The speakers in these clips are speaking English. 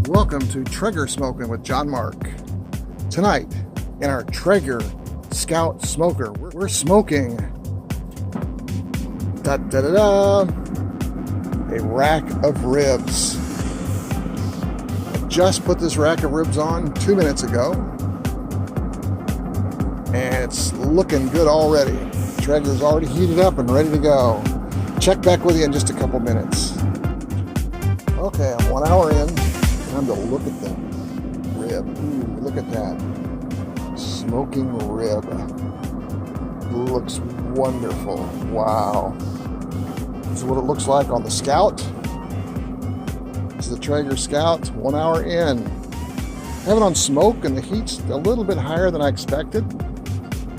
Welcome to Treager Smokin with Jon-Mark. Tonight, in our Traeger Scout smoker, we're smoking a rack of ribs. I just put this rack of ribs on 2 minutes ago, and it's looking good already. Traeger's already heated up and ready to go. Check back with you in just a couple minutes. Okay, I'm 1 hour in. Time to look at the rib. Ooh, look at that. Smoking rib. Looks wonderful. Wow. This is what it looks like on the Scout. This is the Traeger Scout, 1 hour in. I have it on smoke and the heat's a little bit higher than I expected.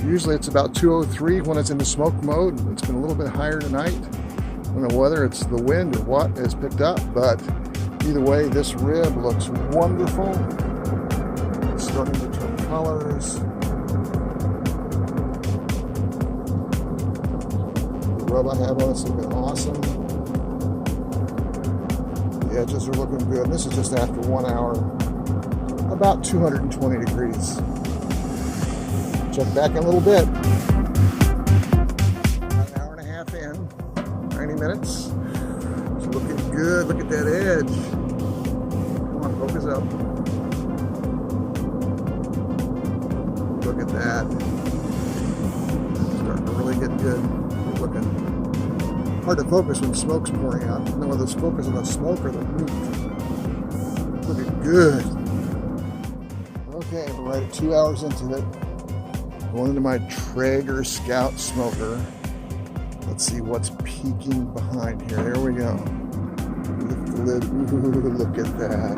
Usually it's about 203 when it's in the smoke mode. It's been a little bit higher tonight. I don't know whether it's the wind or what has picked up, but either way, this rib looks wonderful. It's starting to turn colors. The rub I have on it's looking awesome. The edges are looking good. And this is just after 1 hour, about 220 degrees. Check back in a little bit. About an hour and a half in, 90 minutes. It's looking good. Look at that edge. Come on, focus up. Look at that. Starting to really get good. Looking hard to focus when smoke's pouring out. I don't know whether it's focus on the smoke or the meat. Looking good. Okay, we're right at 2 hours into it. Going into my Treager Scout smoker. Let's see what's peeking behind here. There we go. Lift the lid. Ooh, look at that.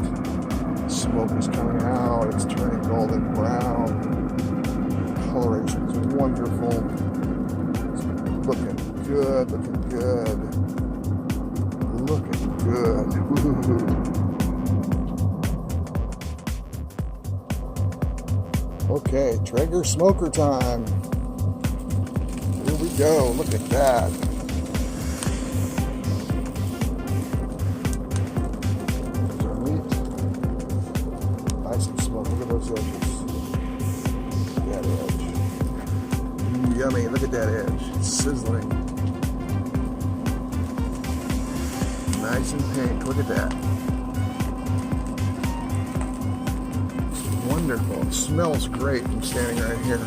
Smoke is coming out. It's turning golden brown. Coloration is wonderful. It's looking good. Looking good. Looking good. Ooh. Okay, Traeger smoker time. Here we go. Look at that. There's our meat. Nice and smoke. Look at those edges. Look at that edge. Ooh, yummy. Look at that edge. It's sizzling. Nice and pink. Look at that. Wonderful. It smells great from standing right here.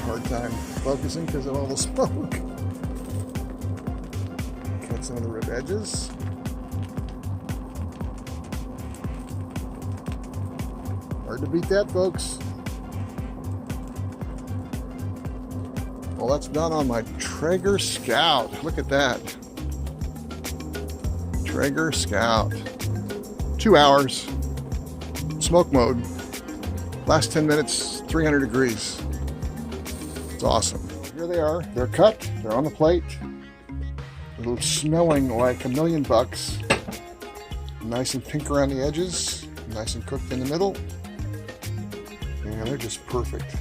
Hard time focusing because of all the smoke. Cut some of the rib edges. Hard to beat that, folks. Well, that's done on my Traeger Scout. Look at that. Traeger Scout. 2 hours. Smoke mode. Last 10 minutes, 300 degrees. It's awesome. Here they are. They're cut. They're on the plate. They're smelling like $1,000,000. Nice and pink around the edges. Nice and cooked in the middle. And they're just perfect.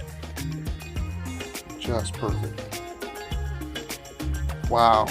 Just perfect. Wow.